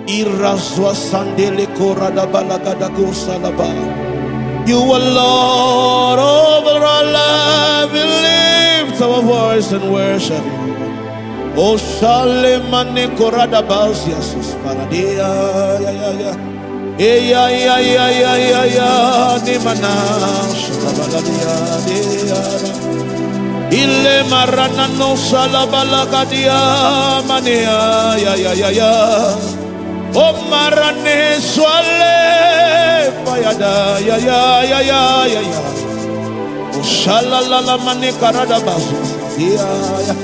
Irazwa sandele korada balagada gosalaba. You are Lord over our life. We lift our voice and worship you. O shale mane korada baziasus paradia ya ya ya. Ya ya ya ya ya ya ni mana shalabaladia ya. Ile marana no salabalagadia mania ya ya ya ya. O marane swale payada ya ya ya ya ya ya. O shalalala mane karada basu ya ya.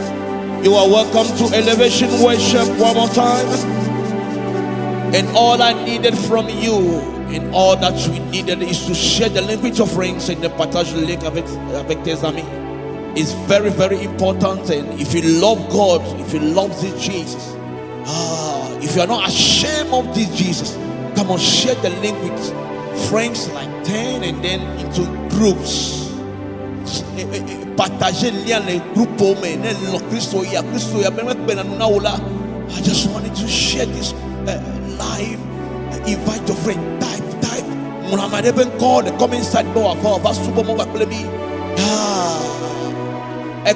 You are welcome to Elevation Worship one more time. And all I needed from you, and all that we needed, is to share the link with your friends and the partage link avec tes amis. It's very, very important. And if you love God, if you love this Jesus, if you are not ashamed of this Jesus, come on, share the link with friends like 10 and then into groups. Partager lien les groupes mais le Christo ya I just wanted to share this live. Invite your friend. Type Muhammad even call the comment side door of our super mobile play. I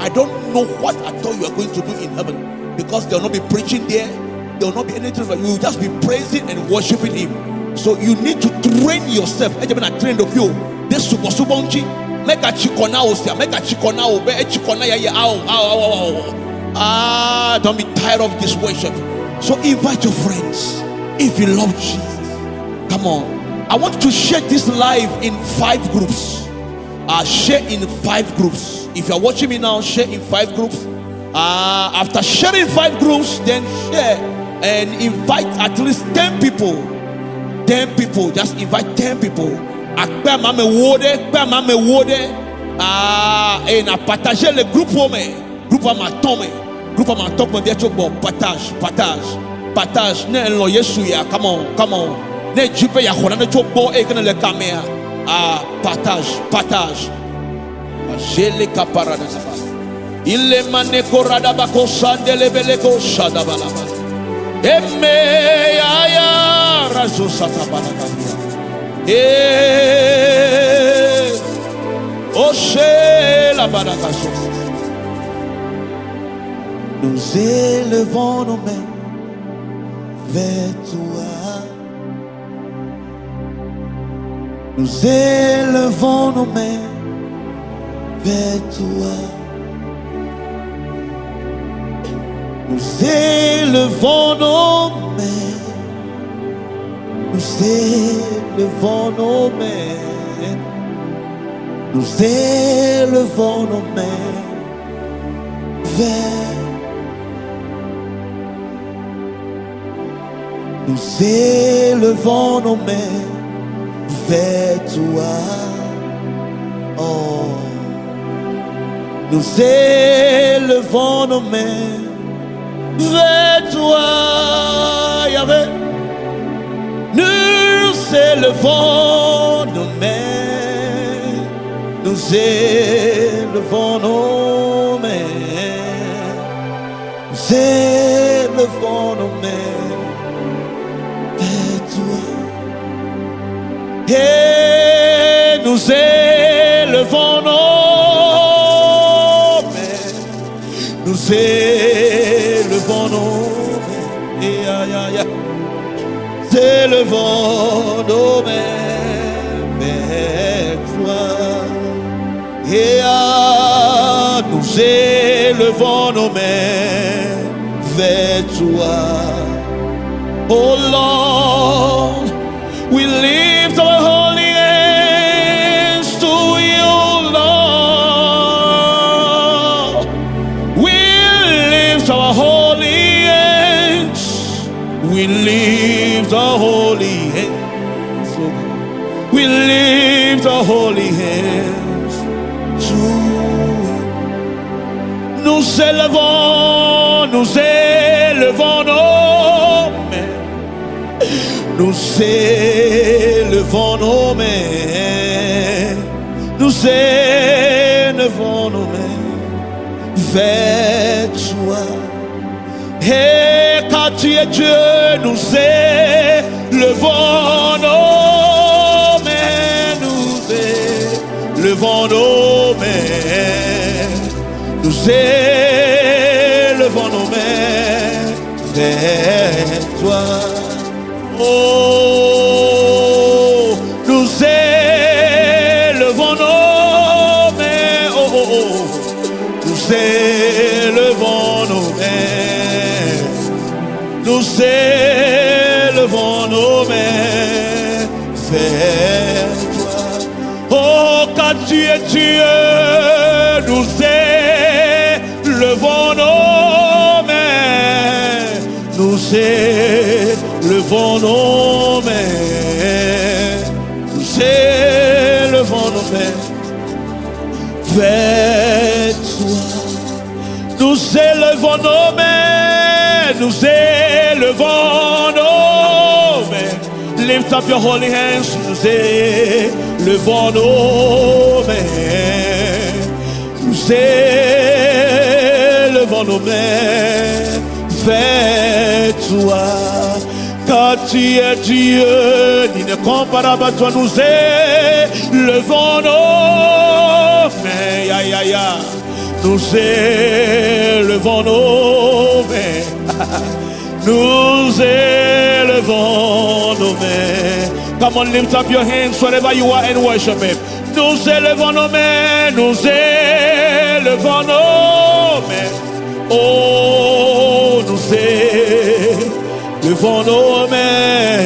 don't know what I thought you are going to do in heaven, because they will not be preaching there, there will not be anything, but you will just be praising and worshiping him. So you need to train yourself. Make a don't be tired of this worship. So invite your friends. If you love Jesus, come on. I want to share this live in 5 groups. Share in 5 groups. If you are watching me now, share in 5 groups. After sharing 5 groups, then share and invite at least 10 people. 10 people. Just invite 10 people. And partager le groupe groupe à ma tombe partage ne lo yesu ya come on ne jipe ya khona ne chobo e kana le kamera partage jele kaparada saba ile mane korada bako sandele beleko shada balaba emme ya razo sata balaka Oshé la baraka. Nous élevons nos mains vers toi. Nous élevons nos mains vers toi. Nous élevons nos mains. Nous élevons nos mains. Nous élevons nos mains vers. Nous élevons nos mains vers toi. Oh. Nous élevons nos mains vers toi. Yahvé. Nous élevons nos mains. Nous élevons nos mains. Nous élevons nos mains vers toi. Et nous élevons nos mains. Nous élevons nos mains. Nous élevons nos mains vers toi. Et nous élevons nos mains vers toi. Oh Lord, we lift our holy hands to you, Lord. We lift our holy hands. We lift our holy hands. We lift our holy hands. Nous élevons nos mains. Nous élevons nos mains. Nous élevons nos mains vers toi. Et car tu es Dieu, nous élevons nos mains, nous élevons nos mains, nous élevons nos mains vers toi. Oh, nous élevons nos mains, oh, oh, oh. Nous élevons nos mains, nous élevons nos mains vers toi. Oh, car tu es Dieu, nous élevons nos mains, nous élevons nos mains, nous élevons nos mains vers toi. Nous élevons nos mains, nous élevons nos mains. Lift up your holy hands, nous élevons nos mains, nous élevons nos mains vers toi. Car tu es Dieu, l'incomparable à toi, nous élevons nos mains, ya, ya, ya. Nous élevons nos mains, nous élevons nos mains. Come on, lift up your hands wherever you are and worship Him. Nous élevons nos mains, nous élevons nos mains. Oh, nous élevons nos mains.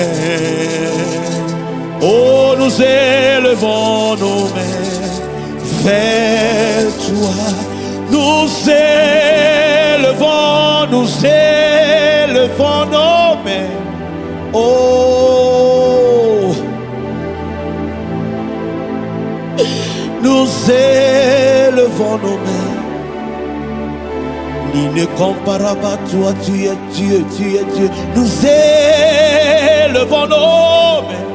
Oh, nous élevons nos mains vers toi. Nous élevons nos mains. Oh, nous élevons nos mains. L'incomparable à toi, tu es Dieu, tu es Dieu. Nous élevons nos mains.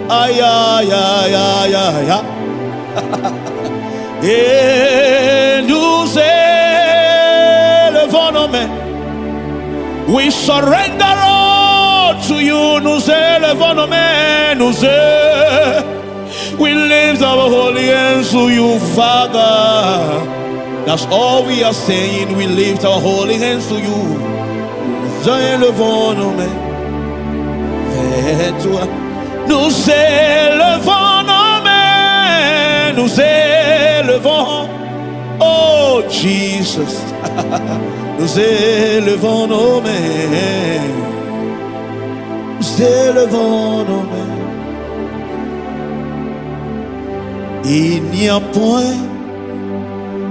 Aïe, aïe, aïe, aïe, aïe, aïe. Et nous élevons nos mains. We surrender all to you. Nous élevons nos mains. We lift our holy hands to you, Father. That's all we are saying. We lift our holy hands to you. Nous élevons nos mains vers toi. Nous élevons nos mains. Nous élevons. Oh Jesus. Nous élevons nos mains. Nous élevons nos mains. Il n'y a point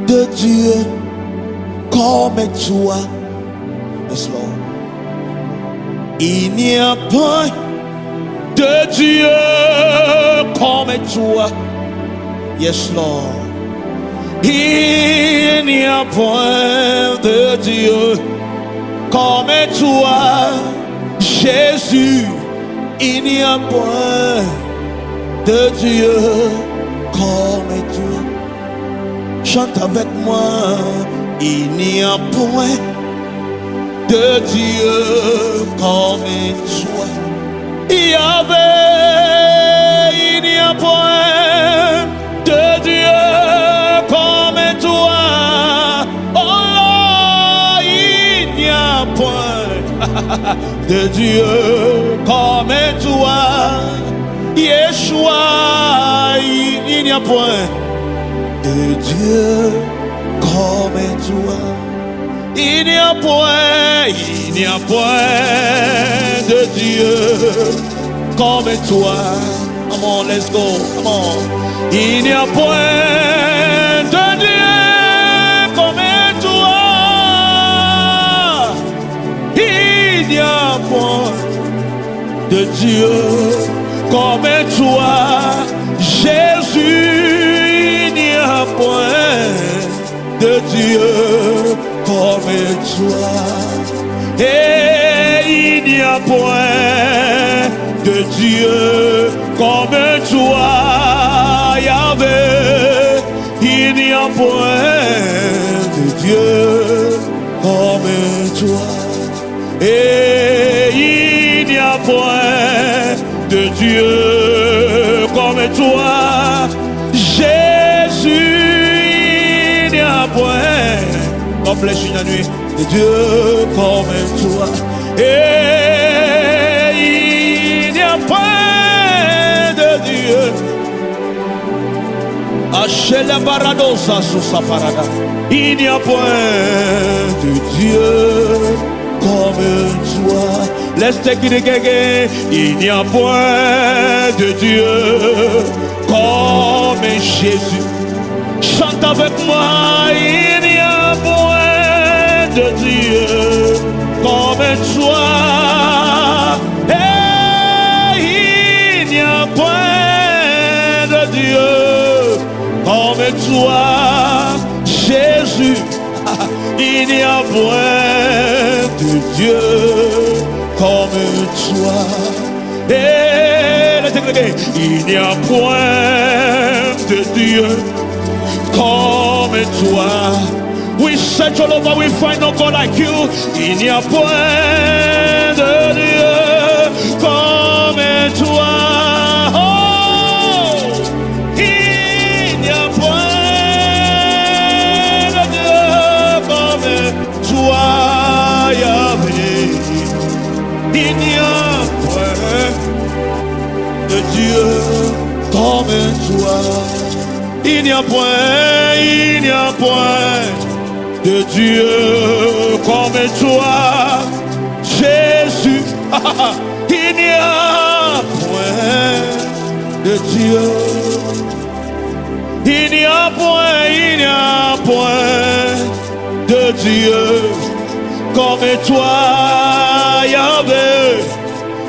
de Dieu comme toi. Yes, Lord. Il n'y a point de Dieu comme toi. Yes, Lord. Il n'y a point de Dieu comme toi, Jésus. Il n'y a point de Dieu comme toi. Chante avec moi. Il n'y a point de Dieu comme toi. Yahvé, il n'y a point de Dieu comme toi. Oh là, il n'y a point de Dieu comme toi. Yeshua, il n'y a point de Dieu comme toi. Il n'y a point de Dieu comme toi. Come on, let's go, come on. Il n'y a point de Dieu comme toi. Il n'y a point de Dieu comme toi. Jésus, il n'y a point de Dieu comme toi. Et il n'y a point de Dieu comme toi, Yahvé. Il n'y a point de Dieu comme toi. Et il n'y a point de Dieu comme toi. Jésus, il n'y a point, complet une nuit, de Dieu comme toi. Et il n'y a point de Dieu. Achela baradosa sous sa parada. Il n'y a point de Dieu comme toi. Laisse-te qui de guégué. Il n'y a point de Dieu comme Jésus. Chante avec moi. Il n'y a point de Dieu comme toi. Et il n'y a point de Dieu comme toi, Jésus. Il n'y a point de Dieu comme toi. Et il n'y a point de Dieu comme toi. We search all over, we find no God like you. Il n'y a point de Dieu comme toi. Oh, il n'y a point de Dieu comme toi, Yahvé. Il n'y a point de Dieu comme toi. Il n'y a point de Dieu comme toi, Jésus. Il n'y a point de Dieu. Il n'y a point de Dieu comme toi, Yahvé.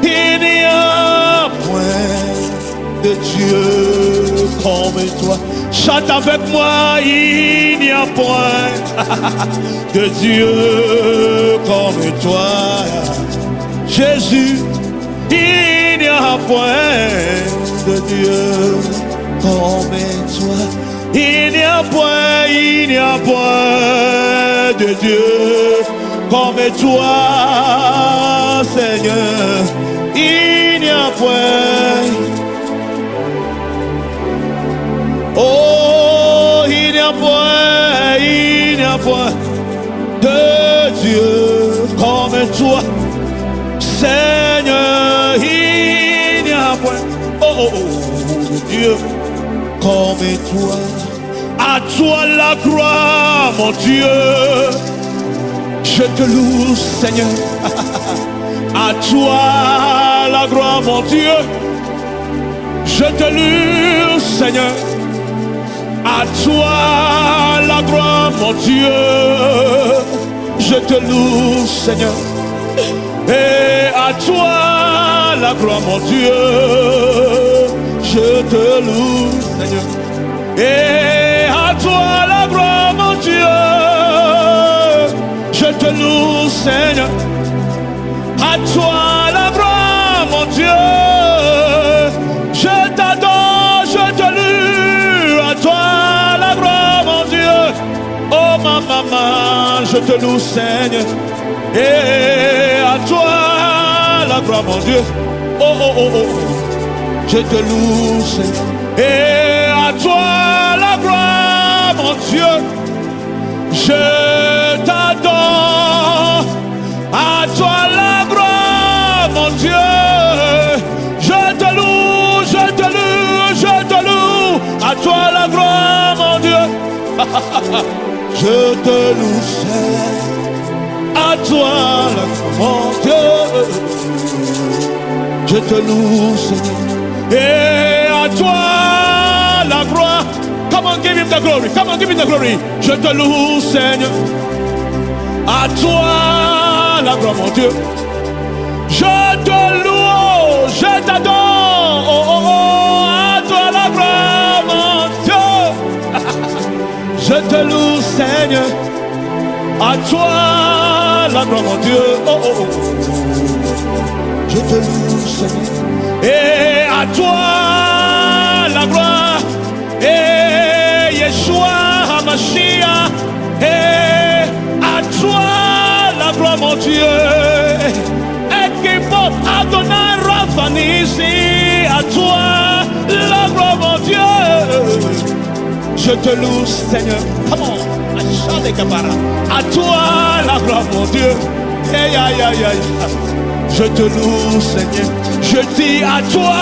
Il n'y a point de Dieu comme toi. Chante avec moi, il n'y a point de Dieu comme toi, Jésus. Il n'y a point de Dieu comme toi. Il n'y a point de Dieu comme toi, Seigneur. Il n'y a point. Oh, il n'y a point de Dieu comme toi, Seigneur. Il n'y a point, de Dieu comme toi. À toi la gloire, mon Dieu. Je te loue, Seigneur. À toi la gloire, mon Dieu. Je te loue, Seigneur. À toi la gloire, mon Dieu. Je te loue, Seigneur. Et à toi la gloire, mon Dieu. Je te loue, Seigneur. Et à toi la gloire, mon Dieu. Je te loue, Seigneur. À toi la gloire, mon Dieu. Je t'adore, je te loue. À toi la gloire, mon Dieu. Oh ma maman, je te loue, Seigneur. Et à toi la gloire, mon Dieu. Je te loue, Seigneur. Et à toi la gloire, mon Dieu. Je t'adore. À toi la gloire, mon Dieu. Je te loue, je te loue, je te loue. À toi la gloire, mon Dieu. Je te loue, Seigneur. À toi la gloire, mon Dieu. Je te loue, Seigneur. Et à toi la gloire. Come on, give him the glory. Come on, give him the glory. Je te loue, Seigneur. À toi la gloire, mon Dieu. Je te loue, je t'adore. À toi la gloire, mon Dieu. Je te loue, Seigneur. À toi la gloire, mon Dieu. Je te loue, Seigneur. Et à toi la gloire. Et Yeshua HaMashiach. Et à toi Dieu, et qui porte Adonai Raphanissi, à toi la gloire, mon Dieu. Je te loue, Seigneur. Come on, à toi la gloire, mon Dieu. Hey, aïe, aïe, aïe. Je te loue, Seigneur. Je dis à toi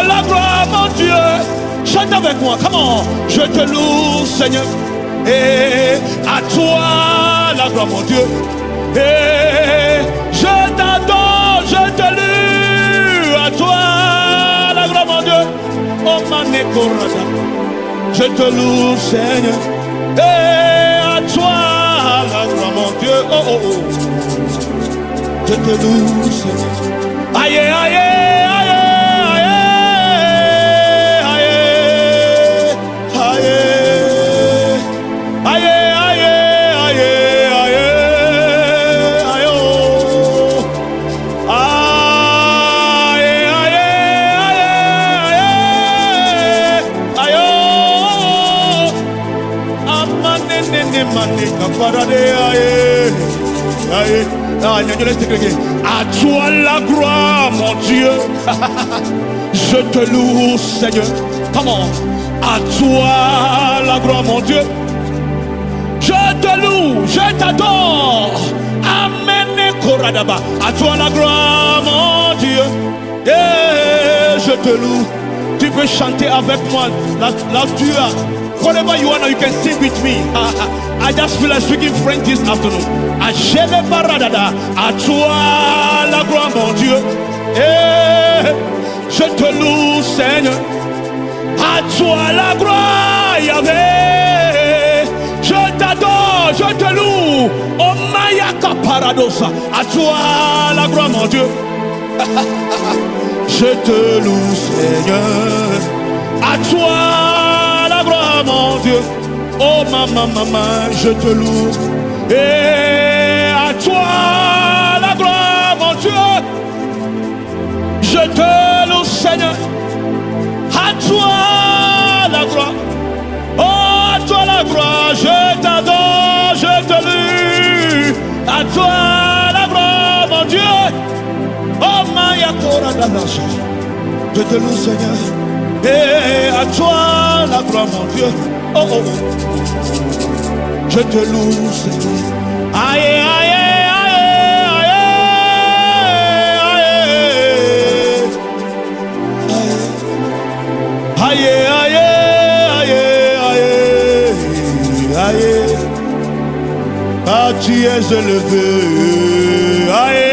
la gloire, mon Dieu. Chante avec moi, comment? Je te loue, Seigneur. Et à toi la gloire, mon Dieu. Et je t'adore, je te loue. À toi la gloire, mon Dieu. Oh, manécorada. Je te loue, Seigneur. Et à toi la gloire, mon Dieu. Oh, oh, oh. Je te loue, Seigneur. Aïe, aïe, aïe, aïe, aïe, aïe, aïe, aïe, aïe, aïe, aïe, oh. Aïe, aïe, aïe, aïe, oh. Amane, nene, mane, kaparade, aïe, aïe. À toi la gloire, mon Dieu. Je te loue, Seigneur. Comment? À toi la gloire, mon Dieu. Je te loue, je t'adore. Amen. À toi la gloire, mon Dieu. Et je te loue. Tu peux chanter avec moi. Là tu as. Whatever you want, you can sing with me. I just feel like speaking French this afternoon. Achele paradada, à toi la gloire, mon Dieu. Et je te loue, Seigneur. À toi la gloire, Yahvé. Je t'adore, je te loue. Oh Mayaka paradoxa, à toi la gloire, mon Dieu. Je te loue, Seigneur. À toi la gloire, mon Dieu. Oh maman, je te loue. Et à toi la gloire, mon Dieu. Je te loue, Seigneur. À toi la gloire. Oh, à toi la gloire. Je t'adore, je te loue. À toi la gloire, mon Dieu. Oh, Maya Kora Danasha. Je te loue, Seigneur. Et à toi la gloire, mon Dieu. Oh, oh, oh. Je te loue, Seigneur. Aïe, aïe, aïe, aïe, aïe, aïe, aïe, aïe, aïe, aïe. Ah, tu es élevé. Aïe,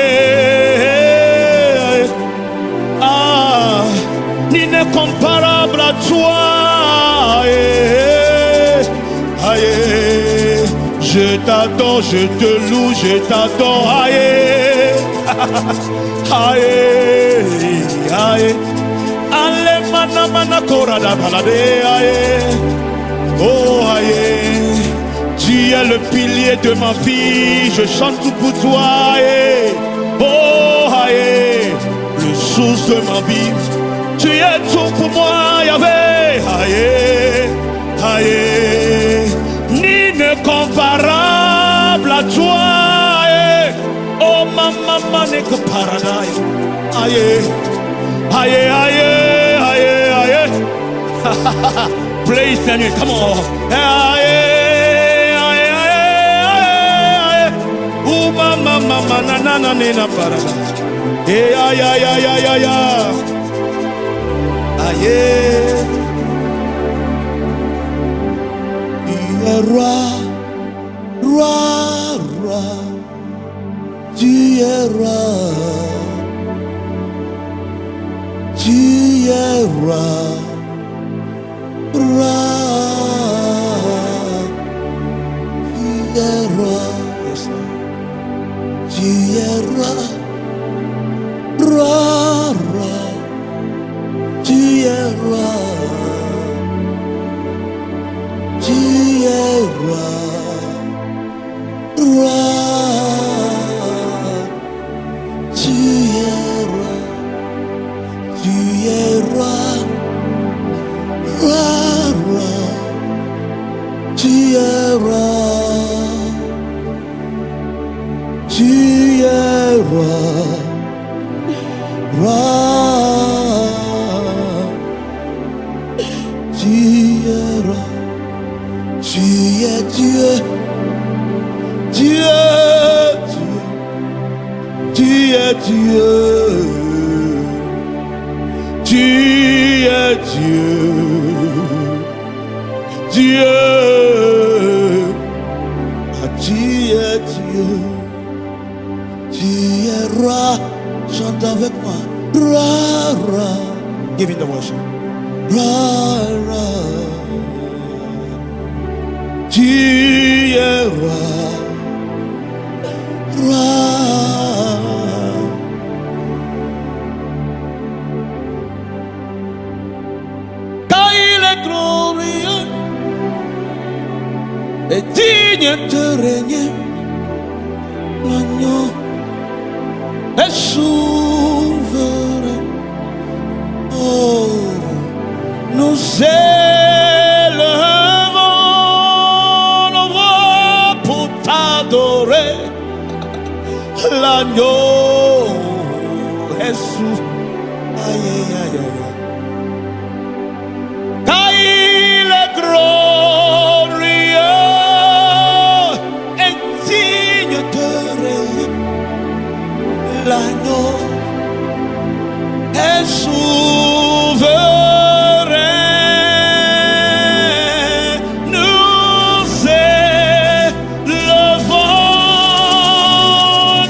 aïe. Ah, l'incomparable à toi. Aïe, je t'adore, je te loue, je t'adore. Aïe, aïe, aïe. Allez, mana, mana, korada, balade, aïe. Oh, aïe. Tu es le pilier de ma vie, je chante tout pour toi. Aïe. Oh, aïe. Le source de ma vie. Tu es tout pour moi, Yahvé. Aïe, aïe. Incomparable à toi. Aïe. Oh, maman, n'est que paradis. Aïe, aïe, aïe, aïe, aïe. Praise the Lord, come on. Aïe, aïe, aïe, aïe. Oh, maman, nanana, nena paradis. Aïe, aïe, aïe, aïe, aïe, aïe. Aïe. Roi, roi, roi, tu es roi, tu es roi, roi, tu es roi, tu es roi, roi, roi, tu es roi. Tu es roi, roi, tu es roi, tu es roi, roi, roi, tu es roi, Tu es roi, roi. Tu es roi, tu es Dieu, Dieu, Dieu, tu es Dieu, tu es Dieu, Dieu, tu es Dieu, tu es roi. Chante avec moi, roi, roi. Give him the worship. Roi, roi. Tu es roi, roi. Car il est glorieux et digne de régner. L'agneau est souverain. Oh, nous élevons nos voix pour t'adorer. L'agneau est souverain. Aïe, aïe, aïe, aïe. Car il est glorieux et digne de régner. L'agneau est souverain. Nous élevons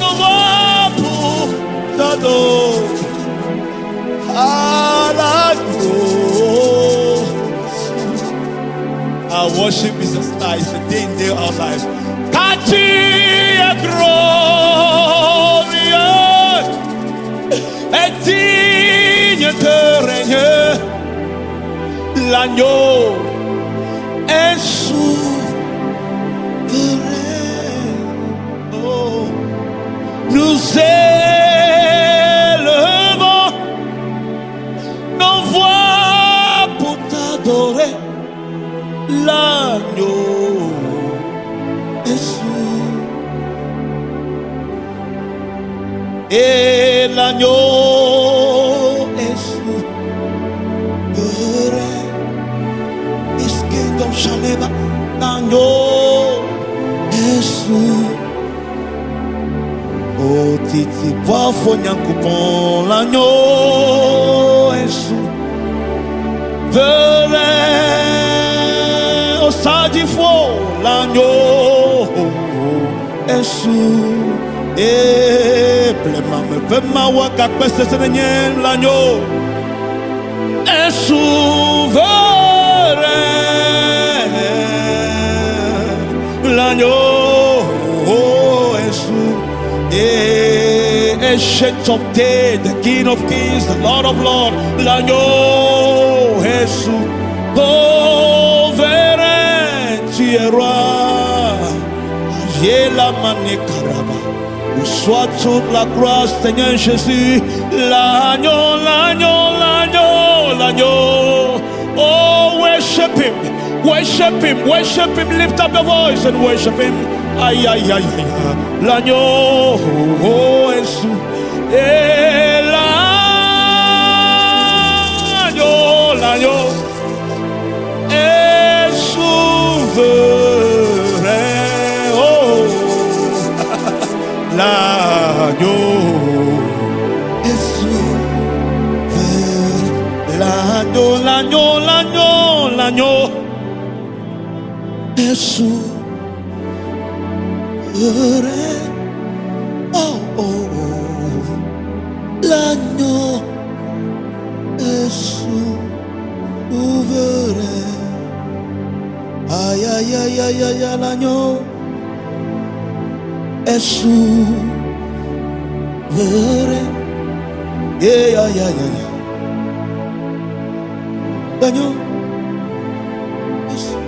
nos voix pour t'adorer. À l'agneau. Our worship is a style, it's a day in, day out life. Car tu es glorieux et digne de régner. L'agneau est souverain. Oh, nous élevons nos voix pour t'adorer. L'agneau est souverain. Et l'agneau est souverain. His kingdom shall never. L'agneau est souverain. Oh, titi, poifo nyankupon. L'agneau est souverain. Oh, sadifo. L'agneau est souverain. Et l'agneau est souverain. L'agneau est souverain. Et Ancient of Days, the King of Kings, the Lord of Lords. L'agneau est souverain. Tu es roi. J'ai la manikaraba. Soit toute la gloire, Seigneur Jésus. L'agneau, l'agneau, l'agneau, l'agneau. Oh, worship him, worship him, worship him. Lift up your voice and worship him. Aïe, aïe, aïe, aïe. L'agneau, oh, Jésus. Et l'agneau, l'agneau est souverain. L'agneau est souverain. L'agneau, l'agneau, l'agneau, l'agneau est souverain. Oh, oh, oh. L'agneau est souverain. Aïe, aïe, aïe, aïe, aïe, l'agneau est souverain. Yeah, yeah, yeah, yeah. L'agneau est souverain.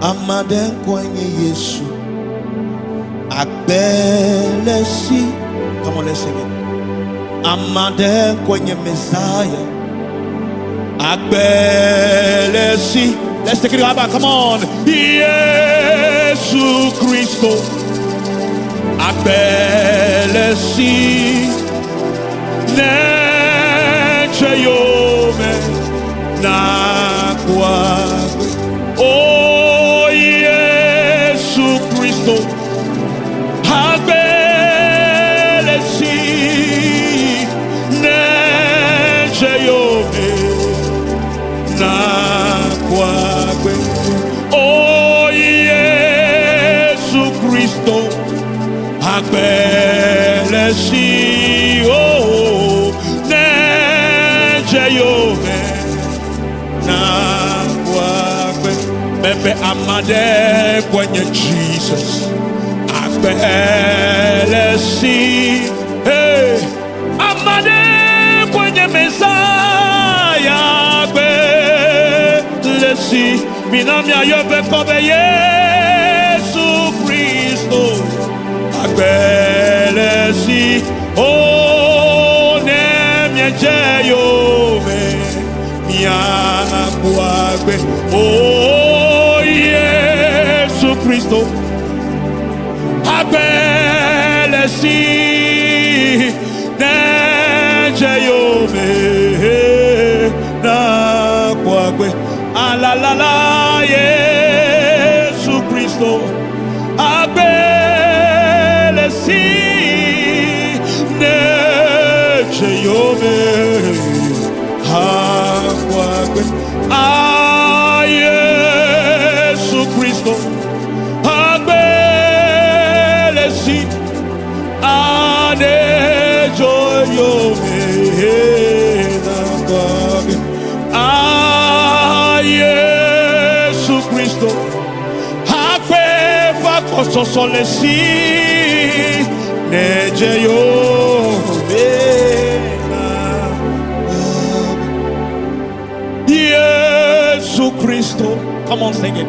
Amaden kwenye Yesu Agbelesi. Come on, let's sing it. Amaden kwenye Messiah Agbelesi. Let's take it right back. Come on. Yesu Christo, Abelesi, Nechayome, Nakwa, oh Jesus Christo, Abelesi, Nechayome, Nakwa, oh Jesus Christo, Abelesi, oh Nejayome, Nakwa, Bebe Amade kwenye Jesus, Abelesi, hey, Amade kwenye Messiah, Abelesi, Minami ayobe kobe Yesu Kristo, Abelesi, oh nemye jeyome, miakwagbe, oh Yesu Kristo, Abelesi, nejeyome, nakwagbe, alalala Yesu Kristo, Abelesi, Nejayome, Hakwagwe, Yesu Kristo, Abelesi, Nejayome, Hakwagwe, Yesu Kristo, Hakwe Kososolesi, Nejayome, Yesu Kristo. Come on, sing it.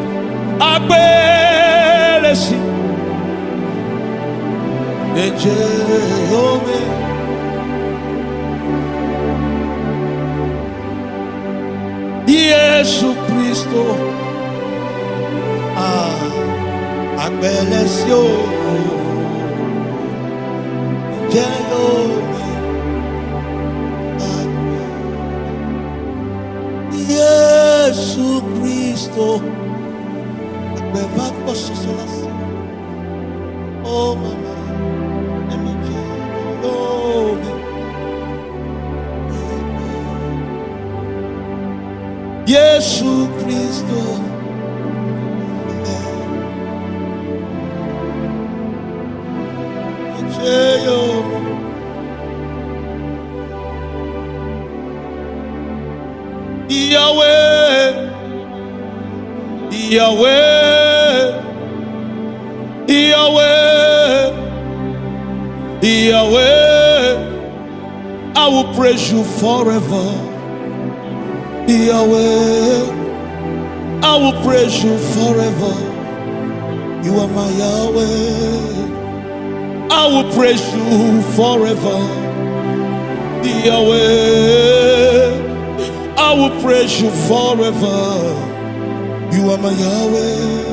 Abelesi, Nejayome, Yesu Kristo, Abelesio, Nejayome, Yesu Kristo, Abeva Sosolasi, oh mama, Nejayome, Yesu Kristo, Nejayome, Yahweh, Yahweh, Yahweh, Yahweh, I will praise you forever. Yahweh, I will praise you forever. You are my Yahweh. I will praise you forever. Yahweh, I will praise you forever. You are my Yahweh.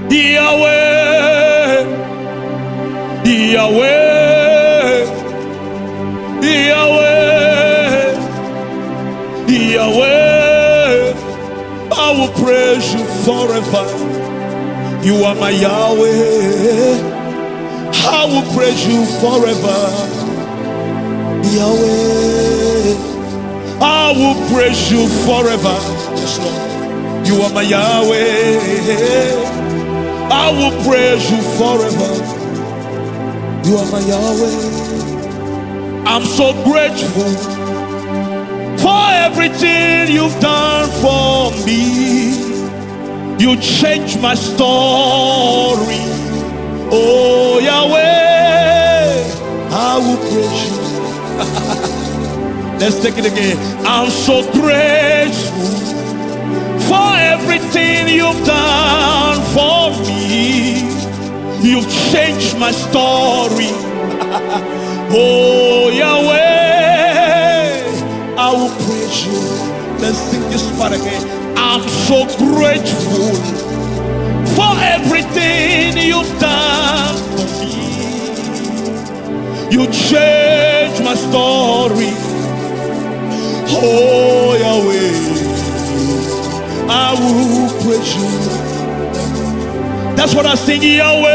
Yahweh, Yahweh, Yahweh, Yahweh, I will praise you forever. You are my Yahweh. I will praise you forever. Yahweh, I will praise you forever. Yes, Lord. You are my Yahweh. I will praise you forever. You are my Yahweh. I'm so grateful for everything you've done for me. You changed my story. Oh Yahweh, I will praise you. Let's take it again. I'm so grateful for everything you've done for me. You've changed my story. Oh Yahweh, I will praise you. Let's sing this part again. I'm so grateful for everything everything you've done for me. You changed my story. Oh, Yahweh, I will praise you. That's what I sing, Yahweh.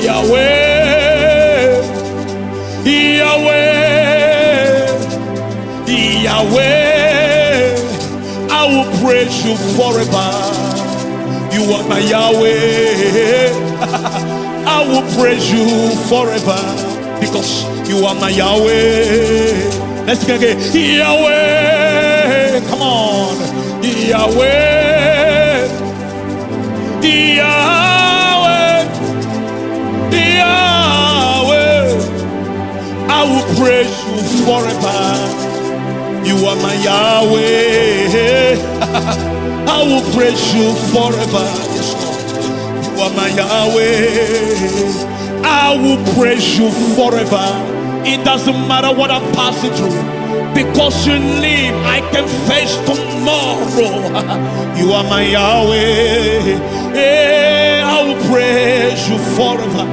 Yahweh, Yahweh, Yahweh, I will praise you forever. You are my Yahweh. I will praise you forever because you are my Yahweh. Let's go again. Yahweh, come on. Yahweh, Yahweh, Yahweh, I will praise you forever. You are my Yahweh. I will praise you forever. Yes, Lord. You are my Yahweh. I will praise you forever. It doesn't matter what I'm passing through. Because you live, I can face tomorrow. You are my Yahweh. Hey, I will praise you forever.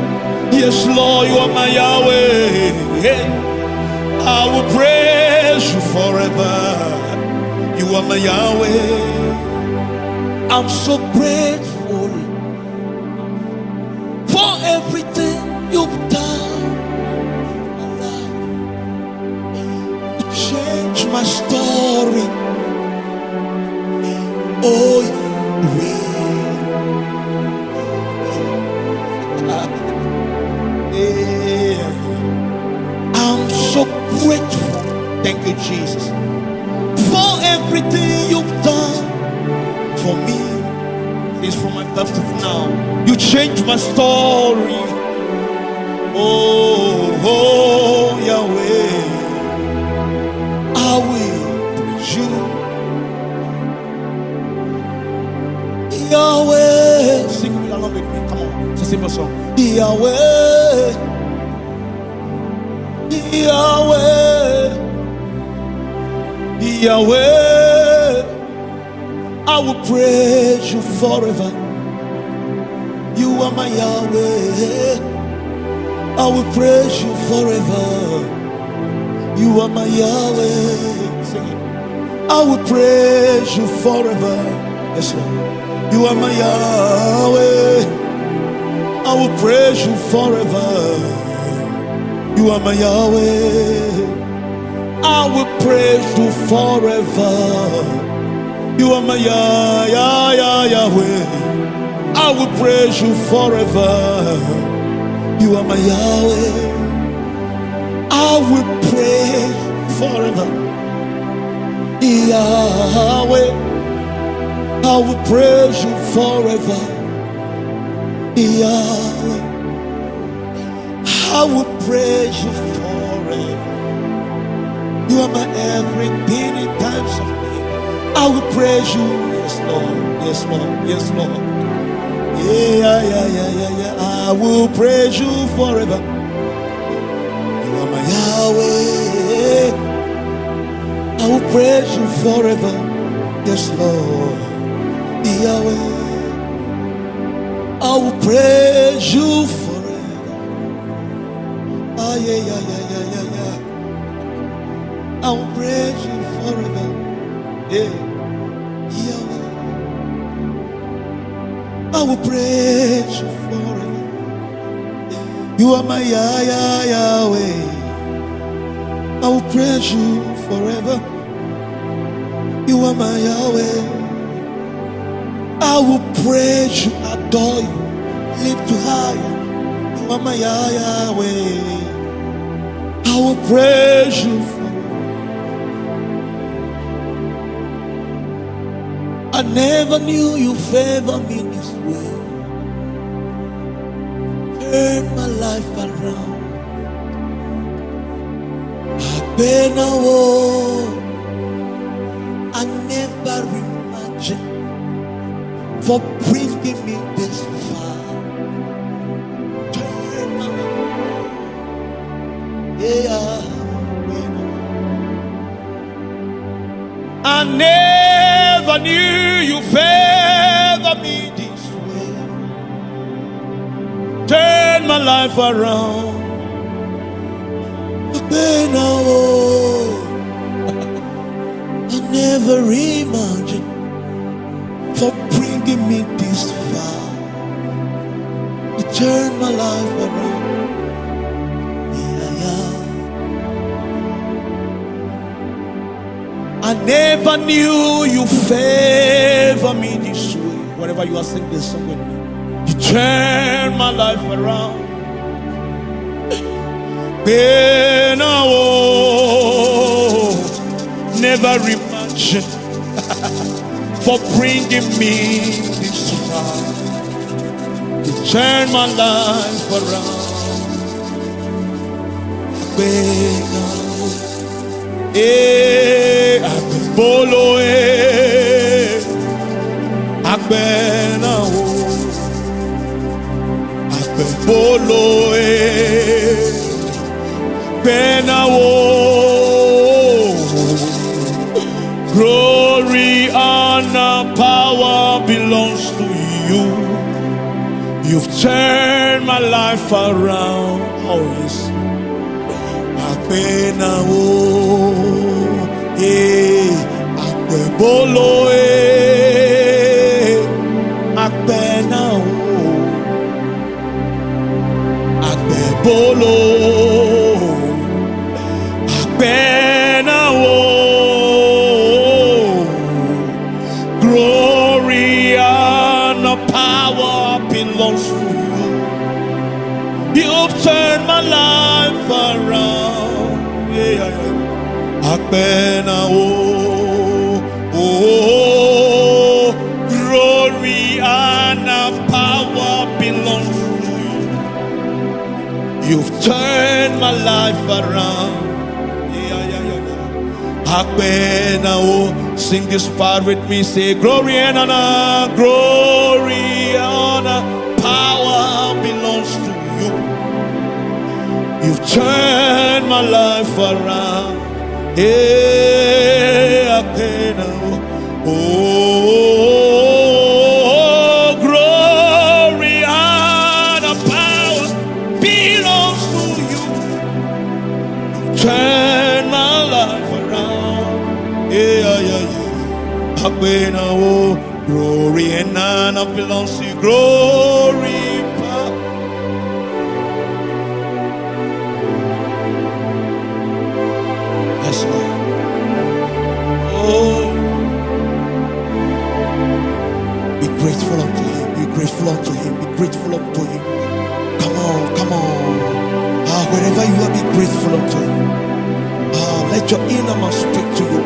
Yes, Lord, you are my Yahweh. Hey, I will praise you forever. You are my Yahweh. I'm so grateful for everything you've done. Change my story. Oh, yeah. I'm so grateful. Thank you, Jesus, for everything you've done for me. It's from my birth to now. You changed my story. Oh, Yahweh, I will praise you. Yahweh, sing along with me. Come on, it's a simple song. Yahweh, Yahweh, Yahweh, I will praise you forever. You are my Yahweh. I will praise you forever. You are my Yahweh. Sing it. I will praise you forever. Yes, Lord. You are my Yahweh. I will praise you forever. You are my Yahweh. I will praise you forever. You are my Yahweh. I will praise you forever. You are my Yahweh. I will praise forever. Yahweh, I will praise you forever. Yahweh, I will praise you forever. You are my everything in times of need. I will praise you. Yes, Lord. Yes, Lord. Yes, Lord. Yeah. I will praise you forever. My Yahweh, I will praise you forever. Yes, Lord. Yahweh, I will praise you forever. Ah, yeah. I will praise you forever. Yeah. Yahweh, I will praise you forever. You are my Yahweh. I will praise you forever. You are my Yahweh. I will praise you, adore you, lift you higher. You are my Yahweh. I will praise you forever. I never knew you favor me this way. Turn my life around. When I never imagined for bringing me this far. Turn my life. I never knew you favor life around. Then I never imagined for bringing me this far. You turned my life around. I never knew you favor me this way. Wherever you are singing this song with me, you turn my life around. Then I never imagined for bringing me this far. You turn my life around. Bolo Agbena Bolo Bena glory, honor, power belongs to you. You've turned my life around. Oh yes. Agbena Bolo Agbena Bolo Agbena glory and power belongs to you. You've turned my life around. Agbena glory and power belongs to you. You've turned my life around. Agbena, sing this part with me. Say glory and honor, power belongs to you. You've turned my life around. Agbena, glory and power belongs to you. You've turned my life around. Agbena, glory and honor belongs to you. Glory, power. Yes, Lord. Oh, be grateful unto Him. Be grateful unto Him. Be grateful unto Him. Come on, come on. Wherever you are, be grateful unto Him. Let your inner man speak to you.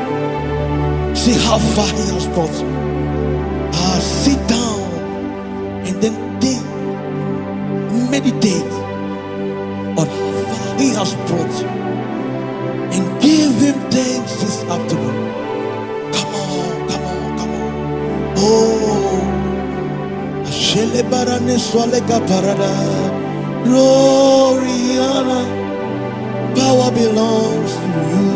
See how far He has brought you. Sit down and then think, meditate on how far He has brought you, and give Him thanks this afternoon. Come on, come on, come on. Oh, Ashele Barane Swaleka Parada. Glory, honor, power belongs to you.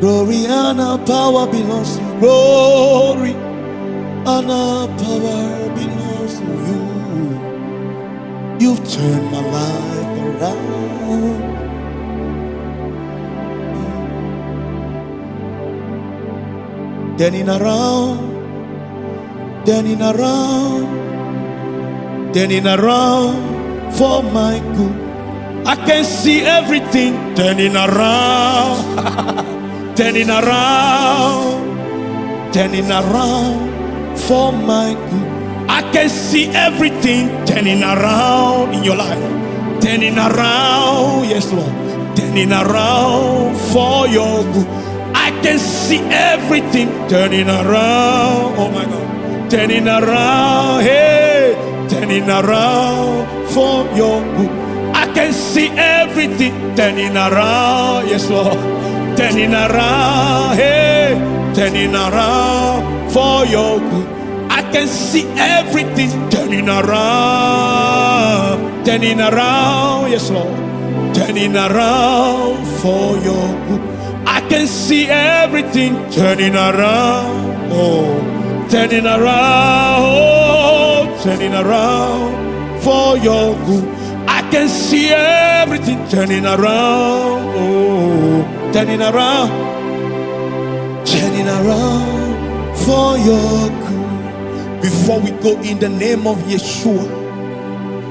Glory, honor, power belongs to you. Glory, honor, power belongs to you. You've turned my life around. Turning around, turning around, turning around for my good. I can see everything turning around, turning around, turning around for my good. I can see everything turning around in your life, turning around, yes Lord, turning around for your good. I can see everything turning around, oh my God, turning around, hey, turning around for your good. I can see everything turning around, yes Lord, turning around, hey, turning around for your good. I can see everything turning around, yes Lord, turning around for your good. I can see everything turning around. Oh, turning around. Oh, turning around for your good. I can see everything turning around. Oh, turning around. Turning around for your good. Before we go, in the name of Yeshua,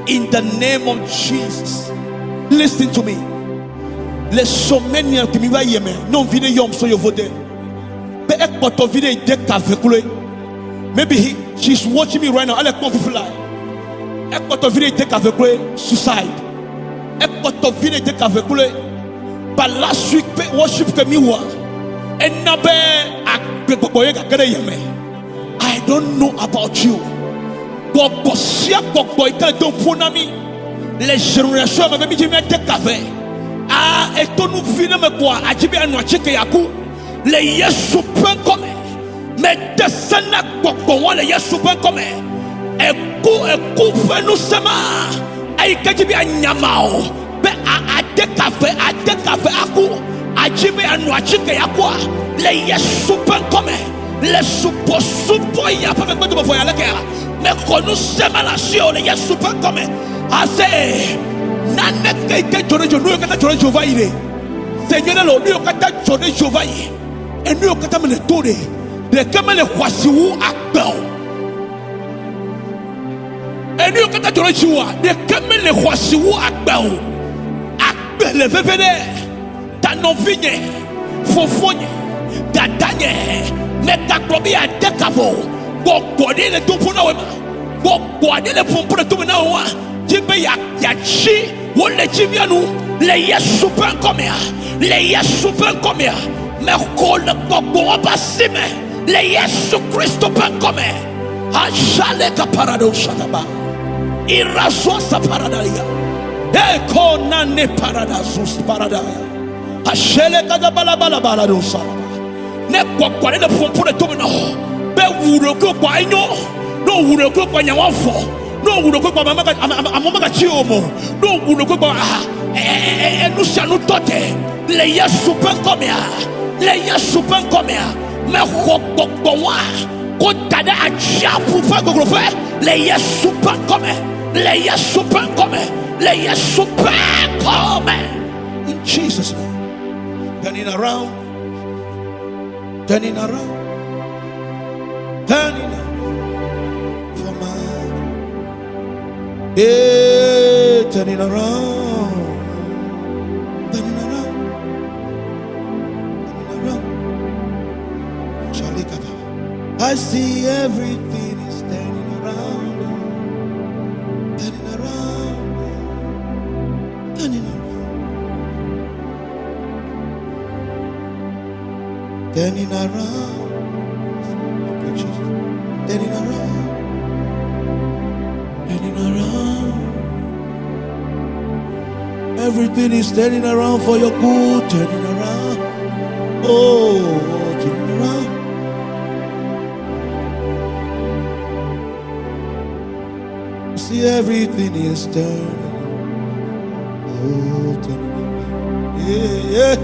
in the name of Jesus, listen to me. Les sommets qui m'y aient non vide yom so yovode. Be ek poto vide de kavekule. Maybe she's watching me right now. Elle est confused. Ek poto vide de kavekule suicide. Ek poto vide de kavekule. Par la suite worship que mi wa. En nabe ak boye ka kere yeme. I don't know about you. Bobosia boboy ka don ponami. Les générations me mi me de kave. Ah, et ton nous vient me quoi? Ajibi anoache ke yaku. Le Yesu pen comme. Mais descendant bobo le Yesu pen comme. Eku nous sema. Ay kajibi anyamao. Be a de café aku. Ajibi anoache ke yaku. Le Yesu pen comme. Le supo ya pas me de voyer le cœur. Mais qu'on nous sema la sio le Yesu pen comme. Assez. Seigneur, nous kata jone Jéhovah et nous kata me tourner les kamele kwasiwu akbel et nous kata jone Jéhovah les kamele kwasiwu akbel le vevene ta novigne fofonye dadanye mekakrobi adekavo bokodi le tupuna wema bokodi le pompona tumina wa jibe ya chi wole chivianu le Yesu pen comme le Yesu pen comme mais kole kokbo basime le Yesu Christo pen comme ajale ka parado shataba iraso sa paradaya e kona ne paradasus paradaya ajale ka bala do sa ne kokbo le pompo de tumina be wuro ko kwa inyo no wuro ko kwa nyawafo no wuro ko kwa amama chiomo no wuro ko kwa nous sommes tote le Yesu pen comme le Yesu pen comme mais kokokwa ko tada acha pour faire gros le Yesu pen comme le Yesu pen comme le Yesu pen comme in Jesus name. Turning around turning around for my turning around I see everything is turning around, turning around, turning around, turning around, turning around, turning around. Everything is turning around for your good, turning around. Oh, turning around. See, everything is turning. Oh, turning around. Yeah,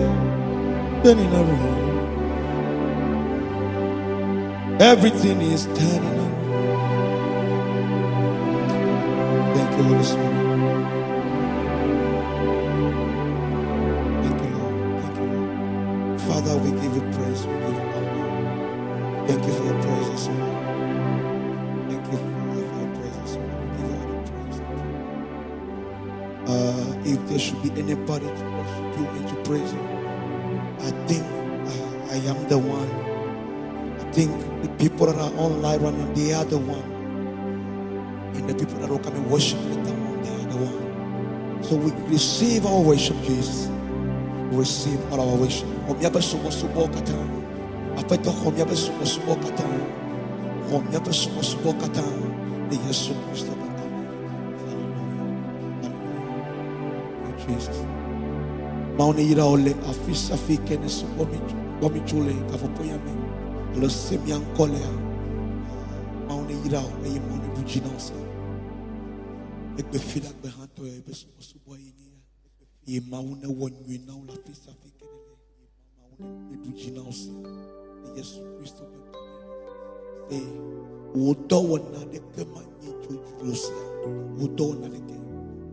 turning around. Everything is turning around. Thank you, Holy Spirit. Thank you, Lord. Thank you, Lord. Father, we give you praise. We give you honor. Thank you for your presence, Lord. Thank you, Father, for your presence, Lord. If there should be anybody to worship you and to praise you, I think I am the one. I think the people that are online right now, they are the one. And the people that will come and worship with them, they are the one. So we receive our worship, Jesus. We receive all our worship. Jesus. Maone ira ole afisa fikene bomi chule kafopoyame lo semian kolea maone ira e maone bujinansa ekbe fila be hanto e be subo yini e maune wonwi na la fisa fikene Eduginaus. Jesus Christ. Say, Wodawana de Kemani Josia. Wodona de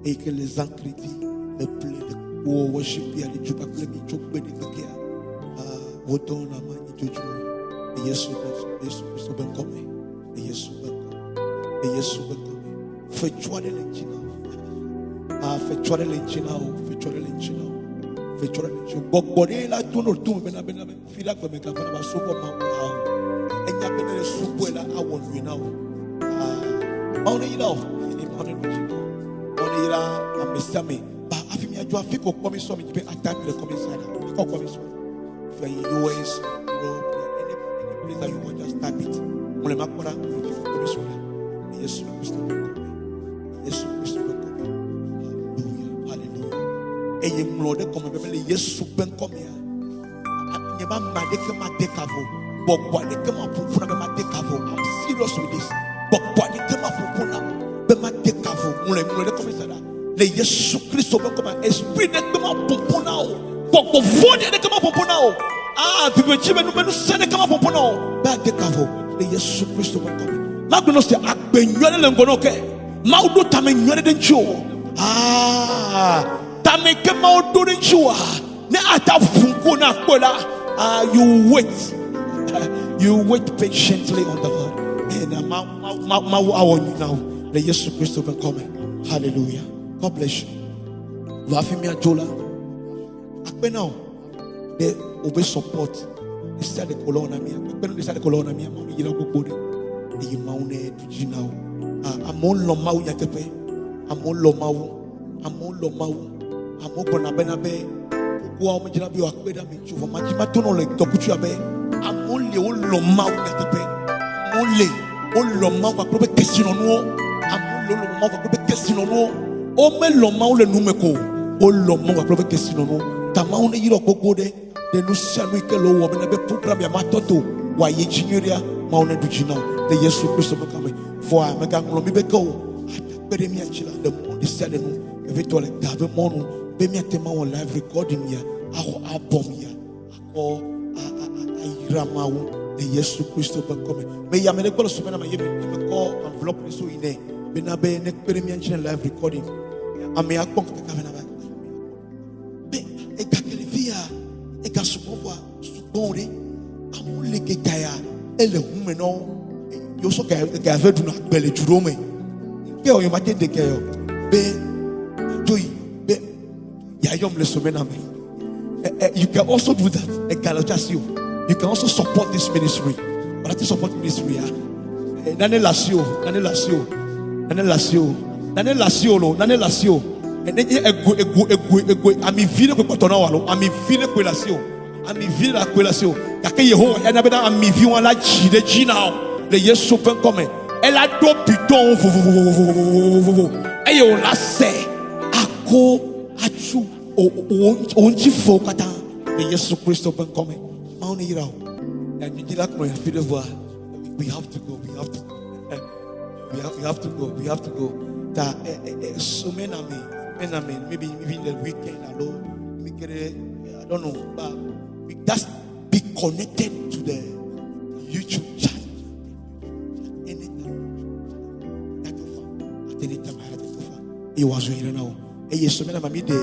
Eke les Ancriti, le play, the worship here, the Juba Plemi, Chokbe de Kia. Wodona Mani Jojo. Yes, Christ Ben Come. Yes, Ben Come. Yes, Ben Come. Fetchua de Lenchina. Fetchua de Lenchina. Fetchua de Lenchina. Fetchua de Lenchina. Bokbode la tuno tu bena fila kwa meka kwa ba sopo ma enya bena sopo la awon we now. Mauna ila ni mauna Lenchina. Mauna ila amesame ba afimi adwo afiko komi so mi be attack the comment side. Ko komi so. For US, Europe, any place that you want, just type it. Mule makora komi so. Yes, Christ. Yes, Christ. Hallelujah. Hallelujah. Eye mlode come bebele Yesu ben come ya. Nyeba madeke madekavo. Bokwa deke mapupuna be madekavo. I'm serious with this. Bokwa deke mapupuna be madekavo. Mule come sada. Le Yesu Christ ben come esprit deke mapupuna o. Bokwa vode deke mapupuna o. Vive chibe no menu sene kama popuna o. Ba dekavo. Le Yesu Christ ben come. Magno se agbenyo le ngono ke. Maudo tamenyo de ncho. Tameke maudo de ncho. Ne ata funko na kola. You wait. You wait patiently on the Lord. And ma awon now. Le Yesu Christ ben come. Hallelujah. God bless you. Wafimi ajola. Akpe now. They obey support. They start the colonna me. They start the colonna me. You know go body. The maune now. Amon lomau yakepe. Amon lomau. Amon lomau. Amon bonabena be. Pourquoi on me dit la bio akpe da me chuva. Majima tono le dokuchu abe. Amon le o lomau yakepe. Amon le o lomau va probe question no. Amon le lomau va probe question no. O me lomau le numeko. O lomau va probe question no. Tamaune yiro gogode. De nous saluer que l'eau on a programme ya matoto wa yejinyuria maune dujina de Yesu Christ me kame for me gang lo mi be ko atakere mi achila de monde sade no e veto le gave monu be mi atema on live recording ya aho album ya ako ayira de Yesu Christ me kame me ya me de ko so me na me ko envelope so ine be na be ne kere mi achila live recording ame akon ka ka na ba be e ka kelvia et quand je vois bon amule ke kaya ele hume no yo so ka veut na belle jurome ke o yomate de ke be joy be ya yom le semaine ame you can also do that you can also support this ministry but I support ministry nane lasio and then ego ami vile ko patona walo ami vile ko lasio ami vile la ko lasio yake Yehowa ya na beda ami vi won la jide jina le Yesu pen come elle a do bidon ayo la se ako achu onji fo kata le Yesu Christ pen come ma on ira ya ni dila ko ya file voir we have to go we have to go ta so many maybe the weekend alone. I don't know, but we just be connected to the YouTube channel. At any time, it was here now. And yes, so many mami de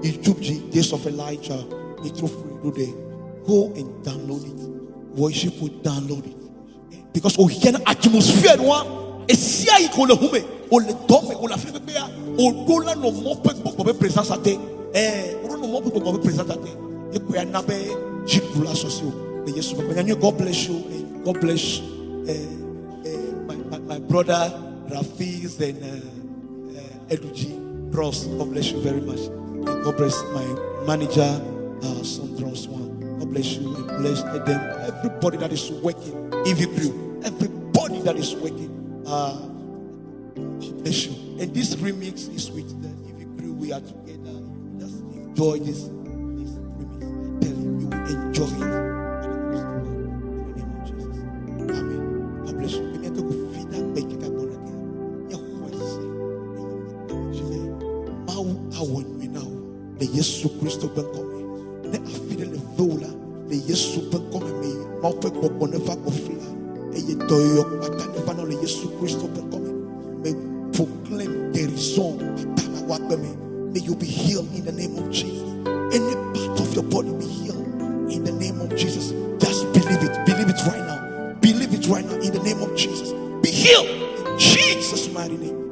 YouTube Days of Elijah. It's free today. Go and download it. Worship will download it because we can atmosphere one. Et on le hume, on le donne, on la fait bien. On dola no mo pe bobe présence até. On no mo pe bobe présence até. Et puis on a be jikula socio. Et Yesu God bless you. God bless my brother Rafiz and Eduji Ross. God bless you very much. And God bless my manager Sandron Swan. God bless you and bless them. Everybody that is working, everybody that is working. Bless you. And this remix is with the EV crew. We are together. Just enjoy this remix. I tell you, you will enjoy it. In the name of Jesus. Amen. God bless you. We need to go feed that baby. The Yesu Christ ben come. veula le Yesu pe come me ma fe popo ne va kofla e ye doyo pata ne va no le Yesu Christo pe come me proclaim guérison pata wa pe me. May you be healed in the name of Jesus. Any part of your body be healed in the name of Jesus. Just believe it. Believe it right now. Believe it right now in the name of Jesus. Be healed in Jesus' mighty name.